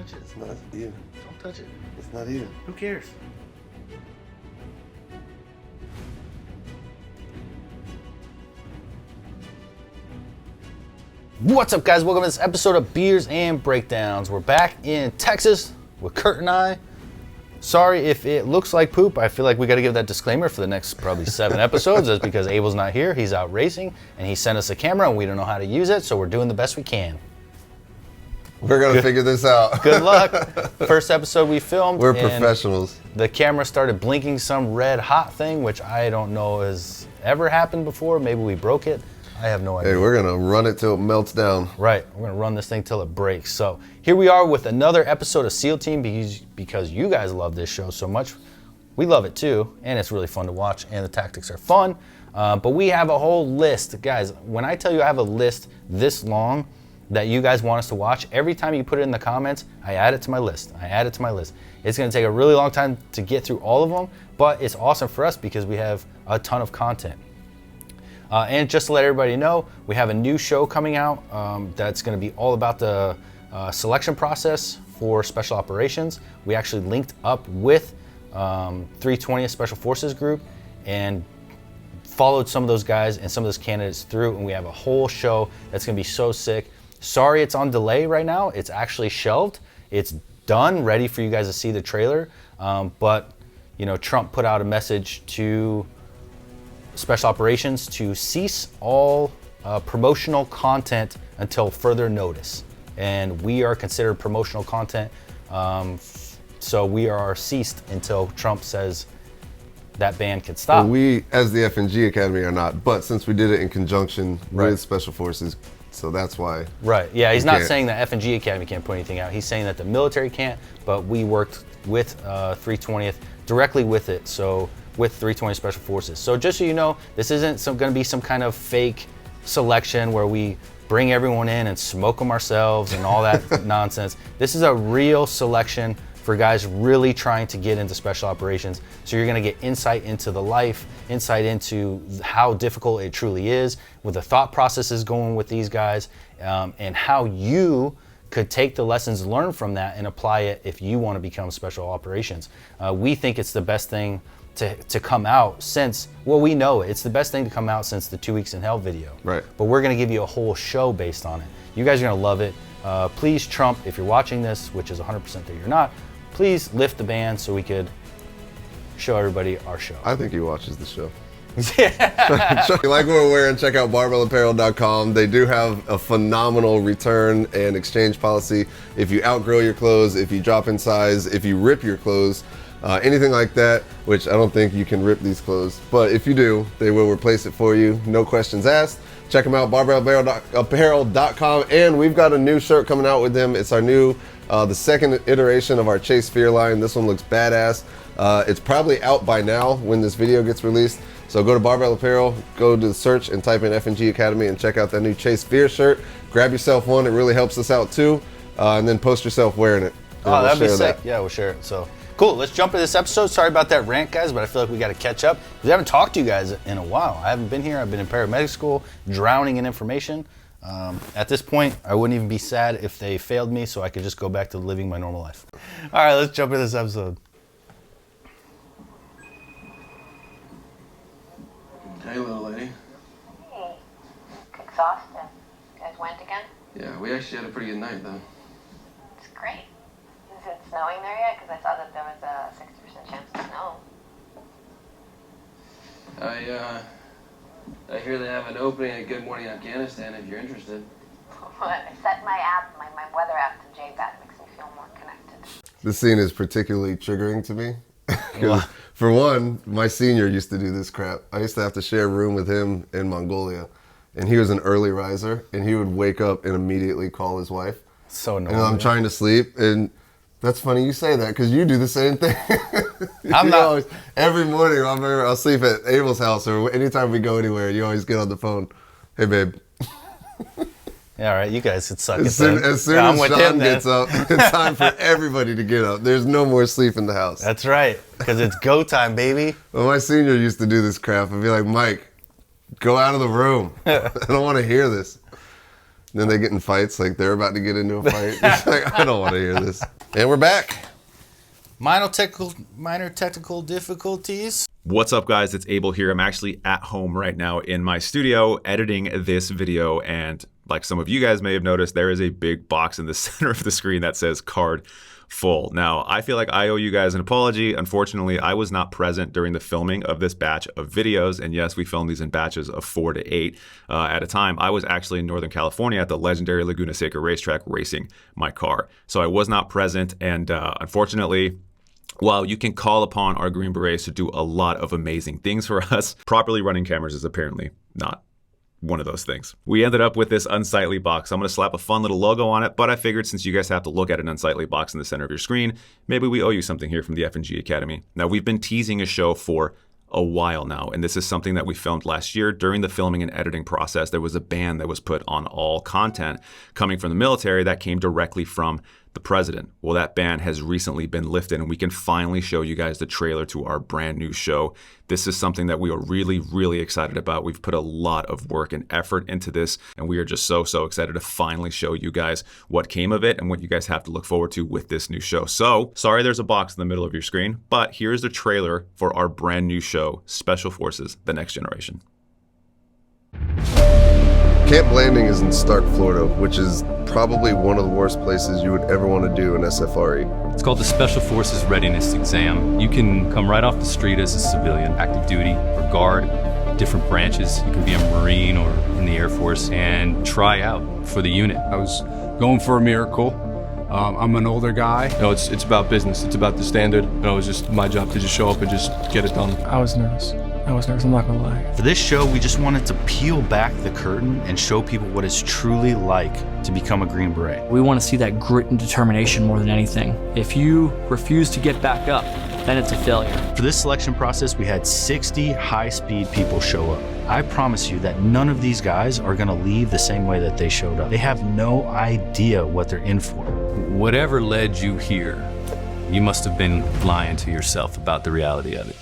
touch it. It's not even. Don't touch it. It's not even. Who cares? What's up, guys? Welcome to this episode of Beers and Breakdowns. We're back in Texas with Kurt and I. Sorry if it looks like poop. I feel like we got to give that disclaimer for the next probably 7 episodes. That's because Abel's not here. He's out racing, and he sent us a camera, and we don't know how to use it, so we're doing the best we can. We're going to figure this out. Good luck. First episode we filmed. We're professionals. The camera started blinking some red hot thing, which I don't know has ever happened before. Maybe we broke it. I have no idea. Hey, we're going to run it till it melts down. Right. We're going to run this thing till it breaks. So here we are with another episode of SEAL Team because you guys love this show so much. We love it too, and it's really fun to watch, and the tactics are fun. But we have a whole list. Guys, when I tell you I have a list this long that you guys want us to watch, every time you put it in the comments, I add it to my list. It's going to take a really long time to get through all of them, but it's awesome for us because we have a ton of content. And just to let everybody know, we have a new show coming out that's going to be all about the selection process for special operations. We actually linked up with 320th Special Forces Group and followed some of those guys and some of those candidates through, and we have a whole show that's going to be so sick. Sorry it's on delay right now. It's actually shelved. It's done, ready for you guys to see the trailer. But you know, Trump put out a message to Special Operations to cease all promotional content until further notice. And we are considered promotional content, so we are ceased until Trump says that ban can stop. Well, we, as the FNG Academy, are not, but since we did it in conjunction with Special Forces, so that's why. Right, yeah, he's not saying that FNG Academy can't put anything out. He's saying that the military can't, but we worked with 320th directly with it, so with 320 Special Forces. So just so you know, this isn't going to be some kind of fake selection where we bring everyone in and smoke them ourselves and all that nonsense. This is a real selection for guys really trying to get into special operations. So you're going to get insight into the life, insight into how difficult it truly is, with the thought processes going with these guys, and how you could take the lessons learned from that and apply it if you want to become special operations. We think it's the best thing to come out since, well, we know it's the best thing to come out since the 2 Weeks in Hell video. Right. But we're going to give you a whole show based on it. You guys are going to love it. Please, Trump, if you're watching this, which is 100% that you're not, please lift the ban so we could show everybody our show. I think he watches the show. Yeah. If you like what we're wearing, check out barbellapparel.com. They do have a phenomenal return and exchange policy. If you outgrow your clothes, if you drop in size, if you rip your clothes, anything like that, which I don't think you can rip these clothes, but if you do, they will replace it for you. No questions asked. Check them out, barbellapparel.com, and we've got a new shirt coming out with them. It's our new, the second iteration of our Chase Fear line. This one looks badass. It's probably out by now when this video gets released. So go to Barbell Apparel, go to the search and type in FNG Academy and check out that new Chase Fear shirt. Grab yourself one, it really helps us out too. And then post yourself wearing it. Oh, that'd be sick. Yeah, we'll share it. So cool, let's jump into this episode. Sorry about that rant, guys, but I feel like we got to catch up. We haven't talked to you guys in a while. I haven't been here. I've been in paramedic school, drowning in information. At this point, I wouldn't even be sad if they failed me, so I could just go back to living my normal life. All right, let's jump into this episode. Hey, little lady. Hey. Exhausted. You guys went again? Yeah, we actually had a pretty good night, though. It's great. Is it snowing there yet? Because I saw that there was a 60% chance of snow. I hear they have an opening at Good Morning Afghanistan if you're interested. What? I set my app, my weather app to JBAT. Makes me feel more connected. This scene is particularly triggering to me. For one, my senior used to do this crap. I used to have to share a room with him in Mongolia, and he was an early riser, and he would wake up and immediately call his wife. So annoying. And I'm trying to sleep, and that's funny you say that because you do the same thing. I'm not. Always, every morning I'll sleep at Abel's house, or anytime we go anywhere, you always get on the phone. Hey, babe. Yeah, all right, you guys could suck As soon as Sean gets up. up, it's time for everybody to get up. There's no more sleep in the house. That's right, because it's go time, baby. Well, my senior used to do this crap. I'd be like, Mike, go out of the room. I don't want to hear this. Then they get in fights, like they're about to get into a fight. It's like, I don't want to hear this. And we're back. Minor technical difficulties. What's up, guys? It's Abel here. I'm actually at home right now in my studio editing this video, and like some of you guys may have noticed, there is a big box in the center of the screen that says card full. Now, I feel like I owe you guys an apology. Unfortunately, I was not present during the filming of this batch of videos, and yes, we filmed these in batches of 4 to 8 at a time. I was actually in Northern California at the legendary Laguna Seca racetrack racing my car, so I was not present, and unfortunately, while you can call upon our Green Berets to do a lot of amazing things for us, properly running cameras is apparently not one of those things. We ended up with this unsightly box. I'm gonna slap a fun little logo on it, but I figured since you guys have to look at an unsightly box in the center of your screen, maybe we owe you something here from the FNG Academy. Now, we've been teasing a show for a while now, and this is something that we filmed last year. During the filming and editing process, there was a ban that was put on all content coming from the military that came directly from the president. Well, that ban has recently been lifted, and we can finally show you guys the trailer to our brand new show. This is something that we are really, really excited about. We've put a lot of work and effort into this, and we are just so excited to finally show you guys what came of it and what you guys have to look forward to with this new show. So, sorry there's a box in the middle of your screen, but here's the trailer for our brand new show, Special Forces: The Next Generation. Camp Landing is in Stark, Florida, which is probably one of the worst places you would ever want to do an SFRE. It's called the Special Forces Readiness Exam. You can come right off the street as a civilian, active duty or guard, different branches. You can be a Marine or in the Air Force and try out for the unit. I was going for a miracle. I'm an older guy. No, it's about business. It's about the standard. It was just my job to just show up and just get it done. I was nervous, I'm not gonna lie. For this show, we just wanted to peel back the curtain and show people what it's truly like to become a Green Beret. We want to see that grit and determination more than anything. If you refuse to get back up, then it's a failure. For this selection process, we had 60 high-speed people show up. I promise you that none of these guys are gonna leave the same way that they showed up. They have no idea what they're in for. Whatever led you here, you must have been lying to yourself about the reality of it.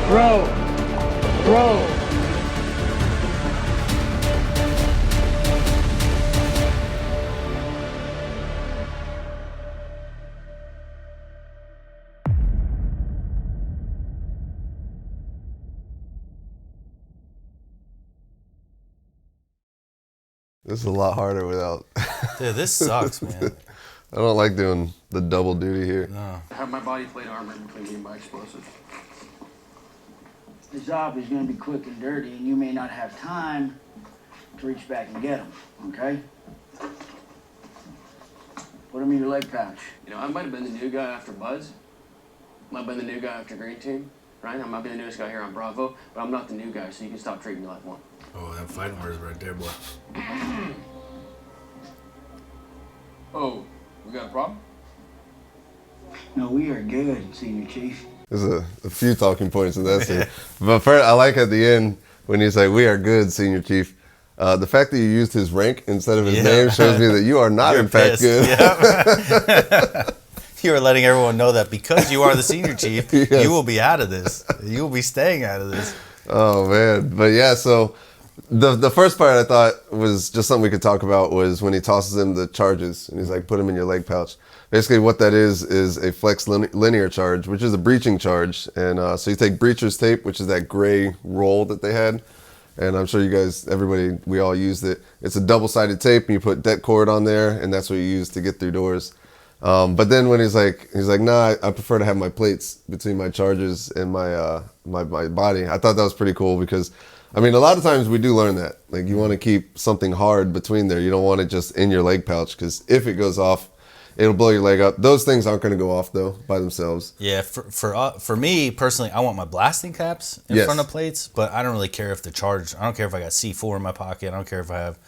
Bro. This is a lot harder without. Dude, this sucks, man. I don't like doing the double duty here. No. Have my body plate armor between me and my explosives. The job is going to be quick and dirty, and you may not have time to reach back and get them, okay? Put them in your leg pouch. You know, I might have been the new guy after Buzz. Might have been the new guy after Green Team, right? I might be the newest guy here on Bravo, but I'm not the new guy, so you can stop treating me like one. Oh, that fighting words right there, boy. Oh, we got a problem? No, we are good, Senior Chief. There's a few talking points in that scene. But first, I like at the end when he's like, "We are good, Senior Chief." The fact that you used his rank instead of his name shows me that you are not, in fact, good. Yep. You are letting everyone know that because you are the Senior Chief, Yes. you will be out of this. You will be staying out of this. Oh, man. But yeah, so the first part I thought was just something we could talk about was when he tosses him the charges. And he's like, put them in your leg pouch. Basically, what that is a flex linear charge, which is a breaching charge. And so you take breacher's tape, which is that gray roll that they had. And I'm sure you guys, everybody, we all used it. It's a double-sided tape, and you put det cord on there, and that's what you use to get through doors. But then when he's like, nah, I prefer to have my plates between my charges and my body. I thought that was pretty cool because, I mean, a lot of times we do learn that. Like, you want to keep something hard between there. You don't want it just in your leg pouch because if it goes off, it'll blow your leg up. Those things aren't going to go off though by themselves. Yeah, for me personally, I want my blasting caps in front of plates, but I don't really care if the charge. I don't care if I got C4 in my pocket. I don't care if I have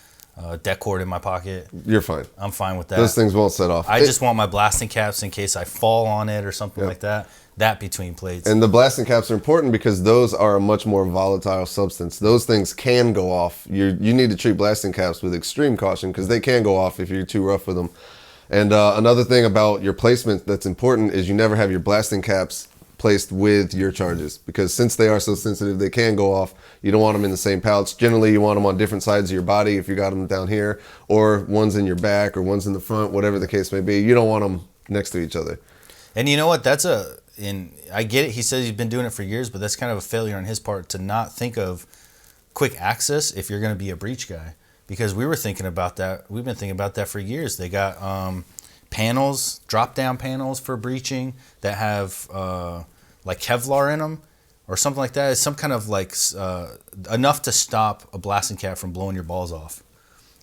deck cord in my pocket. You're fine. I'm fine with that. Those things won't set off. I just want my blasting caps in case I fall on it or something like that. That between plates. And the blasting caps are important because those are a much more volatile substance. Those things can go off. You need to treat blasting caps with extreme caution because they can go off if you're too rough with them. And another thing about your placement that's important is you never have your blasting caps placed with your charges, because since they are so sensitive, they can go off. You don't want them in the same pouch. Generally, you want them on different sides of your body if you got them down here, or one's in your back or one's in the front, whatever the case may be. You don't want them next to each other. And you know what? I get it. He says he's been doing it for years, but that's kind of a failure on his part to not think of quick access if you're going to be a breech guy. Because we were thinking about that. We've been thinking about that for years. They got panels, drop-down panels for breeching that have like Kevlar in them or something like that. It's some kind of like enough to stop a blasting cap from blowing your balls off.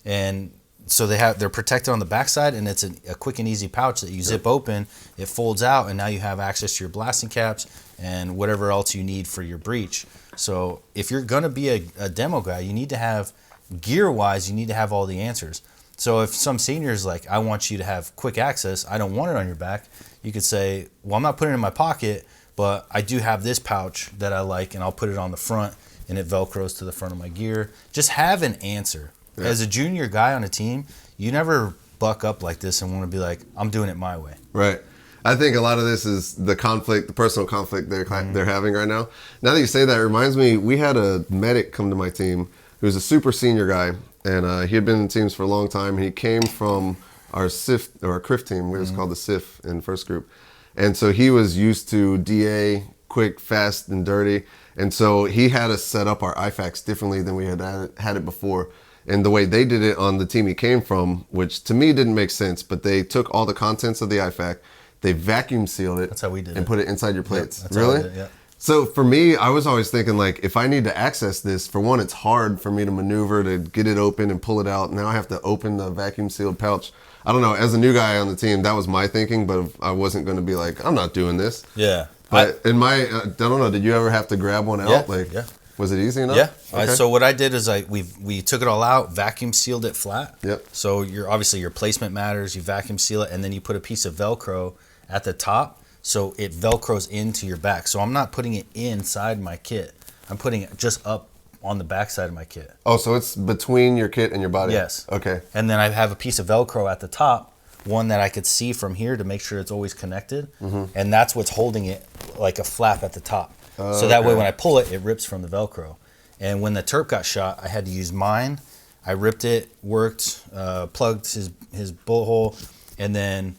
And so they're protected on the backside, and it's a quick and easy pouch that you zip open. It folds out, and now you have access to your blasting caps and whatever else you need for your breech. So if you're going to be a demo guy, you need to have, gear-wise, you need to have all the answers. So if some senior's like, I want you to have quick access, I don't want it on your back, you could say, well, I'm not putting it in my pocket, but I do have this pouch that I like, and I'll put it on the front, and it Velcros to the front of my gear. Just have an answer. Yeah. As a junior guy on a team, you never buck up like this and want to be like, I'm doing it my way. Right. I think a lot of this is the conflict, the personal conflict they're having right now. Now that you say that, it reminds me, we had a medic come to my team who was a super senior guy, and he had been in teams for a long time. He came from our SIF, or our CRIF team. We was called the SIF in first group. And so he was used to DA, quick, fast, and dirty. And so he had us set up our IFACs differently than we had it before. And the way they did it on the team he came from, which to me didn't make sense, but they took all the contents of the IFAC, they vacuum sealed it. That's how we did and it. put it inside your plates. Yep, that's really? how we did it, yeah. So for me, I was always thinking, like, if I need to access this, for one, it's hard for me to maneuver to get it open and pull it out. Now I have to open the vacuum sealed pouch. I don't know. As a new guy on the team, that was my thinking, but I wasn't going to be like, I'm not doing this. Yeah. But I don't know. Did you ever have to grab one out? Yeah. Was it easy enough? Yeah. Okay. So what I did is we took it all out, vacuum sealed it flat. Yep. So obviously your placement matters. You vacuum seal it, and then you put a piece of Velcro at the top, so it Velcros into your back. So I'm not putting it inside my kit. I'm putting it just up on the back side of my kit. Oh, so it's between your kit and your body? Yes. Okay. And then I have a piece of Velcro at the top, one that I could see from here to make sure it's always connected. Mm-hmm. And that's what's holding it like a flap at the top. So that way when I pull it, it rips from the Velcro. And when the Terp got shot, I had to use mine. I ripped it, worked, plugged his bullet hole, and then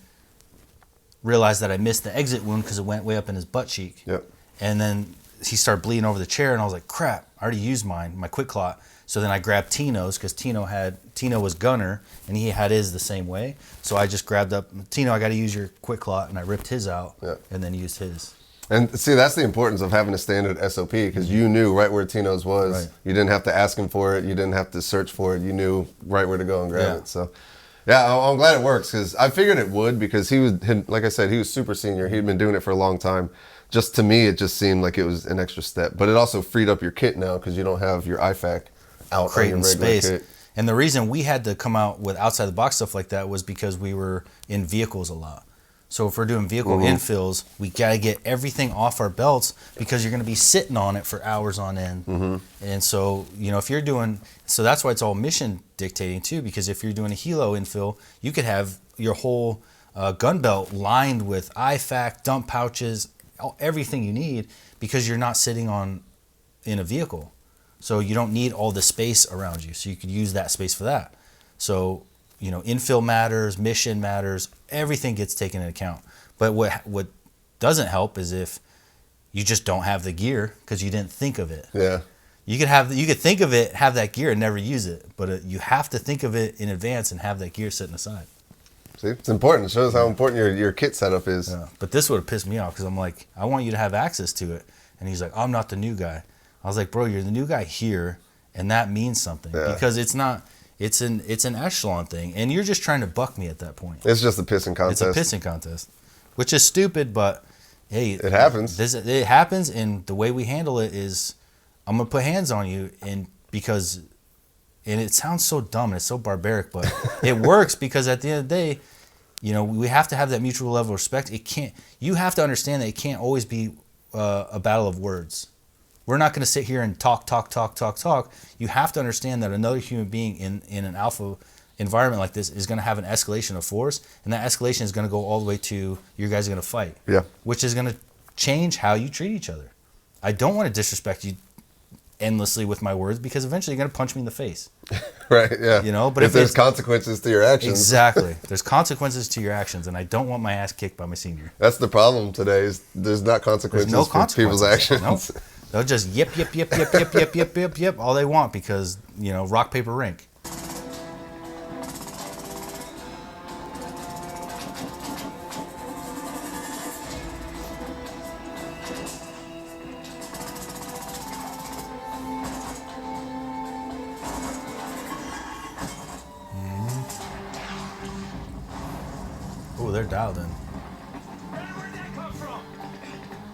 realized that I missed the exit wound because it went way up in his butt cheek. Yep. And then he started bleeding over the chair, and I was like, crap, I already used mine, my quick clot. So then I grabbed Tino's because Tino was gunner, and he had his the same way. So I just grabbed up, Tino, I got to use your quick clot, and I ripped his out, and then used his. And see, that's the importance of having a standard SOP, because you knew right where Tino's was. Right. You didn't have to ask him for it. You didn't have to search for it. You knew right where to go and grab it. So, yeah, I'm glad it works, because I figured it would, because he was, like I said, he was super senior. He'd been doing it for a long time. Just to me, it just seemed like it was an extra step. But it also freed up your kit now, because you don't have your IFAC out on your regular space. kit. And the reason we had to come out with outside the box stuff like that was because we were in vehicles a lot. So if we're doing vehicle infills, we got to get everything off our belts, because you're going to be sitting on it for hours on end. Mm-hmm. And so, if you're doing, so that's why it's all mission dictating too, because if you're doing a helo infill, you could have your whole gun belt lined with IFAC, dump pouches, everything you need, because you're not sitting in a vehicle. So you don't need all the space around you. So you could use that space for that. So, infill matters, mission matters, everything gets taken into account. But what doesn't help is if you just don't have the gear because you didn't think of it. Yeah. You could think of it, have that gear, and never use it. But you have to think of it in advance and have that gear sitting aside. See, it's important. It shows how important your kit setup is. Yeah. But this would have pissed me off, because I'm like, I want you to have access to it. And he's like, I'm not the new guy. I was like, bro, you're the new guy here, and that means something. Yeah. Because it's not... It's an echelon thing, and you're just trying to buck me at that point. It's just a pissing contest. It's a pissing contest, which is stupid, but hey, it happens. It happens, and the way we handle it is, I'm gonna put hands on you, and because And it sounds so dumb and it's so barbaric, but it works because at the end of the day, you know, we have to have that mutual level of respect. You have to understand that it can't always be a battle of words. We're not going to sit here and talk. You have to understand that another human being in an alpha environment like this is going to have an escalation of force, and that escalation is going to go all the way to you guys are going to fight. Yeah. Which is going to change how you treat each other. I don't want to disrespect you endlessly with my words because eventually you're going to punch me in the face. Right, yeah. You know, but if there's consequences to your actions. Exactly. There's consequences to your actions, and I don't want my ass kicked by my senior. That's the problem today is there's not consequences for people's actions. Nope. They'll just yip, all they want because, you know, rock, paper, rink. Oh, they're dialed in. Where'd that come from?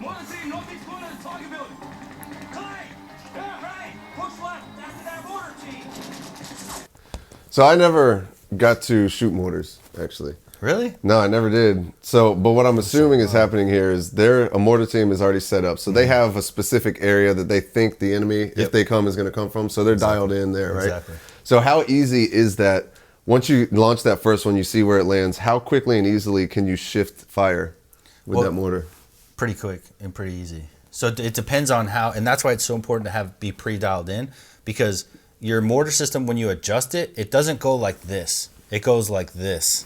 Mortar team, northeast corner of the target building. Clay! Yeah, right! Push left after that mortar team. So I never got to shoot mortars, actually. Really? No, I never did. So, but what I'm assuming is happening here is a mortar team is already set up. So they have a specific area that they think the enemy, if they come, is going to come from. So they're dialed in there, right? Exactly. So how easy is that? Once you launch that first one, you see where it lands. How quickly and easily can you shift fire with that mortar? Pretty quick and pretty easy. So it depends on how, and that's why it's so important to be pre-dialed in, because your mortar system, when you adjust it, it doesn't go like this. It goes like this.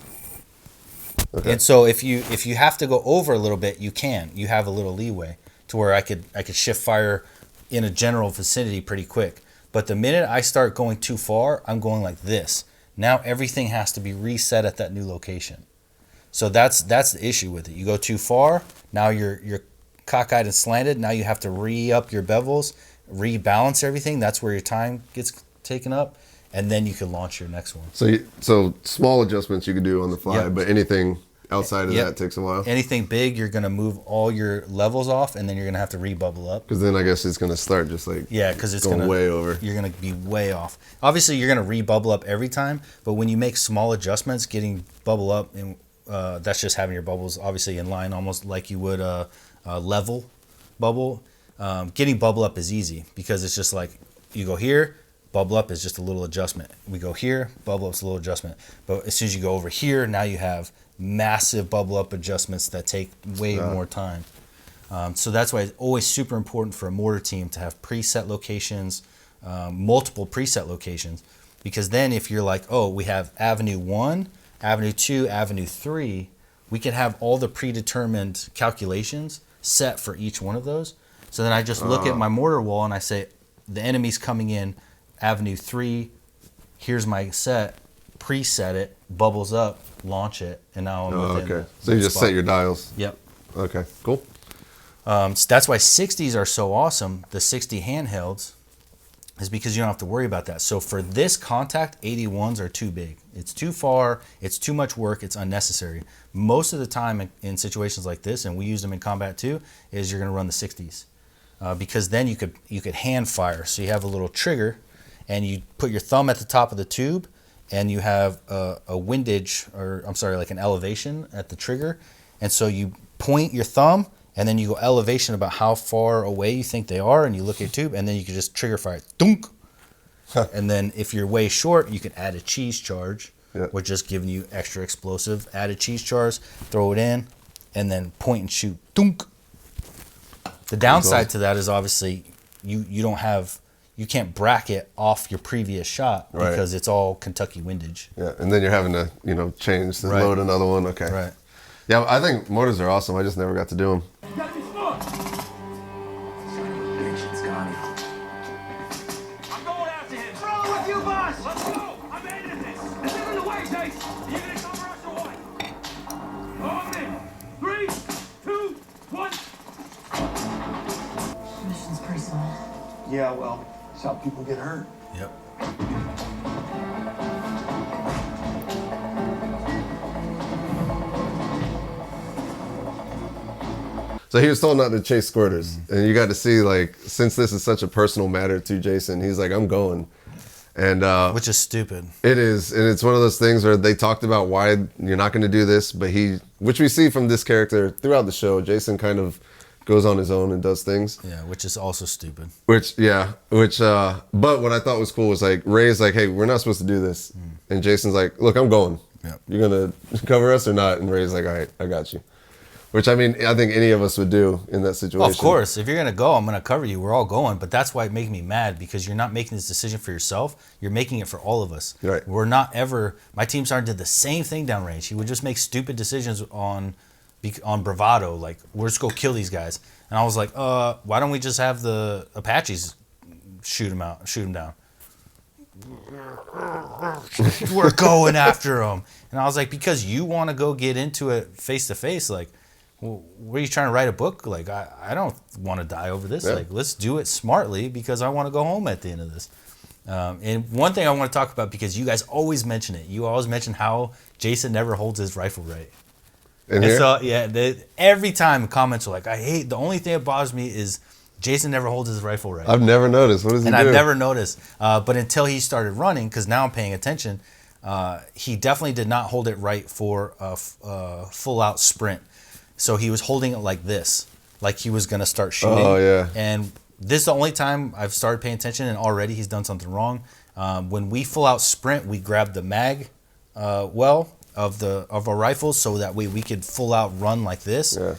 Okay. And so if you have to go over a little bit, you can. You have a little leeway to where I could shift fire in a general vicinity pretty quick. But the minute I start going too far, I'm going like this. Now everything has to be reset at that new location. So that's the issue with it. You go too far, now you're cockeyed and slanted. Now you have to re-up your bevels, rebalance everything. That's where your time gets taken up, and then you can launch your next one. So small adjustments you can do on the fly, but anything outside of that takes a while. Anything big, you're going to move all your levels off, and then you're going to have to rebubble up. Because then I guess it's going to start just like because it's going way over. You're going to be way off. Obviously, you're going to rebubble up every time, but when you make small adjustments, getting bubble up, and that's just having your bubbles obviously in line, almost like you would a level bubble. Getting bubble up is easy because it's just like you go here, bubble up is just a little adjustment. We go here, bubble up's a little adjustment. But as soon as you go over here, now you have massive bubble up adjustments that take way more time. So that's why it's always super important for a mortar team to have preset locations, multiple preset locations, because then if you're like, oh, we have Avenue 1, Avenue 2, Avenue 3, we can have all the predetermined calculations set for each one of those. So then I just look at my mortar wall and I say, the enemy's coming in Avenue 3, here's my set, preset it, bubbles up, launch it, and now I'm within. Okay. So you just set your dials. Yep. Okay, cool. So that's why 60s are so awesome, the 60 handhelds, is because you don't have to worry about that. So for this contact, 81s are too big. It's too far, it's too much work, it's unnecessary. Most of the time in situations like this, and we use them in combat too, is you're gonna run the 60s. Because then you could hand fire. So you have a little trigger, and you put your thumb at the top of the tube, and you have a windage, or I'm sorry, like an elevation at the trigger. And so you point your thumb, and then you go elevation about how far away you think they are, and you look at your tube, and then you can just trigger fire, dunk. And then if you're way short, you can add a cheese charge, which is giving you extra explosive. Add a cheese charge, throw it in, and then point and shoot, dunk. The downside to that is obviously you can't bracket off your previous shot because it's all Kentucky windage. Yeah, and then you're having to change to load another one. Okay. Right. Yeah, I think mortars are awesome. I just never got to do them. You gotta be smart. I'm going after him. Roll with you, boss. Let's go. I'm ending this. This isn't the way, Chase. Are you gonna cover us or what? I'm in. 3, 2, 1. Mission's pretty small. Yeah, well, it's how people get hurt. Yep. So he was told not to chase squirters, and you got to see, like, since this is such a personal matter to Jason, he's like, I'm going. And which is stupid. It is, and it's one of those things where they talked about why you're not going to do this, but which we see from this character throughout the show, Jason kind of goes on his own and does things. Yeah, which is also stupid. But what I thought was cool was like Ray's like, hey, we're not supposed to do this, and Jason's like, look, I'm going. Yep. You're gonna cover us or not? And Ray's like, all right, I got you. Which, I mean, I think any of us would do in that situation. Well, of course. If you're going to go, I'm going to cover you. We're all going. But that's why it makes me mad, because you're not making this decision for yourself. You're making it for all of us. Right. We're not ever... My team sergeant did the same thing downrange. He would just make stupid decisions on bravado. Like, we're just going to kill these guys. And I was like, why don't we just have the Apaches shoot them down? We're going after them. And I was like, because you want to go get into it face to face, like... Well, what are you trying to write a book? Like, I don't want to die over this. Yeah. Like, let's do it smartly, because I want to go home at the end of this. And one thing I want to talk about, because you guys always mention it. You always mention how Jason never holds his rifle right. In here? So, yeah, every time comments are like, the only thing that bothers me is Jason never holds his rifle right. I've never noticed. What does he do? And I've never noticed. But until he started running, because now I'm paying attention, he definitely did not hold it right for a full-out sprint. So he was holding it like this, like he was going to start shooting. Oh, yeah. And this is the only time I've started paying attention, and already he's done something wrong. When we full out sprint, we grab the mag of our rifles, so that way we could full out run like this. Yeah.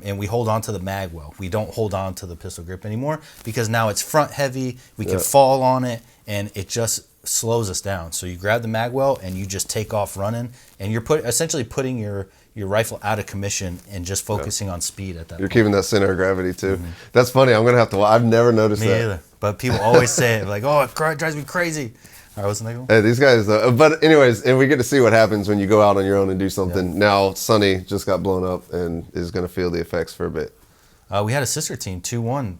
And we hold on to the mag well. We don't hold on to the pistol grip anymore, because now it's front heavy. We can fall on it, and it just slows us down. So you grab the mag well, and you just take off running, and you're essentially putting your rifle out of commission and just focusing on speed at that point. You're keeping that center of gravity too. Mm-hmm. That's funny. I'm gonna have to. I've never noticed that. Me either. But people always say it, like, "Oh, it drives me crazy." All right, what's the next one? Hey, these guys. But anyways, and we get to see what happens when you go out on your own and do something. Yeah. Now, Sonny just got blown up and is gonna feel the effects for a bit. We had a sister team, 2-1.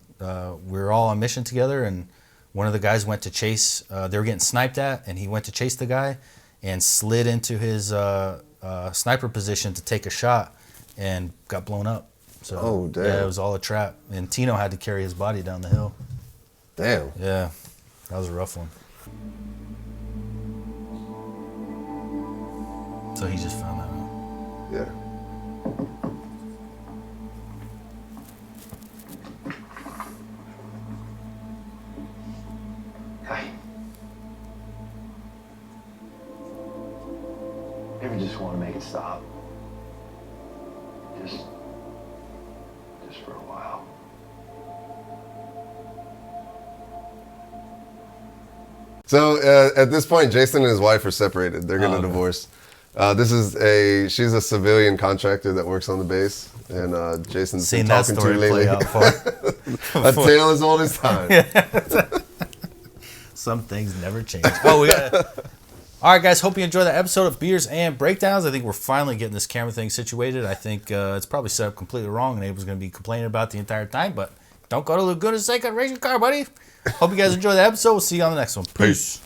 We were all on mission together, and one of the guys went to chase. They were getting sniped at, and he went to chase the guy and slid into his sniper position to take a shot, and got blown up. So, oh, damn. Yeah, it was all a trap. And Tino had to carry his body down the hill. Damn. Yeah, that was a rough one. So he just found that out. Yeah. Hi. Ever just want to make it stop? Just for a while. So at this point, Jason and his wife are separated. They're going to divorce. She's a civilian contractor that works on the base, and Jason's seen been that talking story to lately. Play out for A tale as old as time. Some things never change. Oh, all right, guys. Hope you enjoyed that episode of Beers and Breakdowns. I think we're finally getting this camera thing situated. I think it's probably set up completely wrong, and Abel's going to be complaining about the entire time. But don't go to Laguna's sake on race your car, buddy. Hope you guys enjoy the episode. We'll see you on the next one. Peace.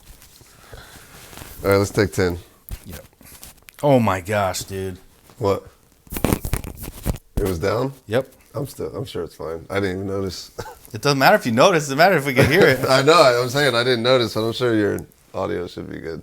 All right, let's take 10. Yep. Oh my gosh, dude. What? It was down? Yep. I'm sure it's fine. I didn't even notice. It doesn't matter if you notice. It doesn't matter if we can hear it. I know. I'm saying I didn't notice, but I'm sure your audio should be good.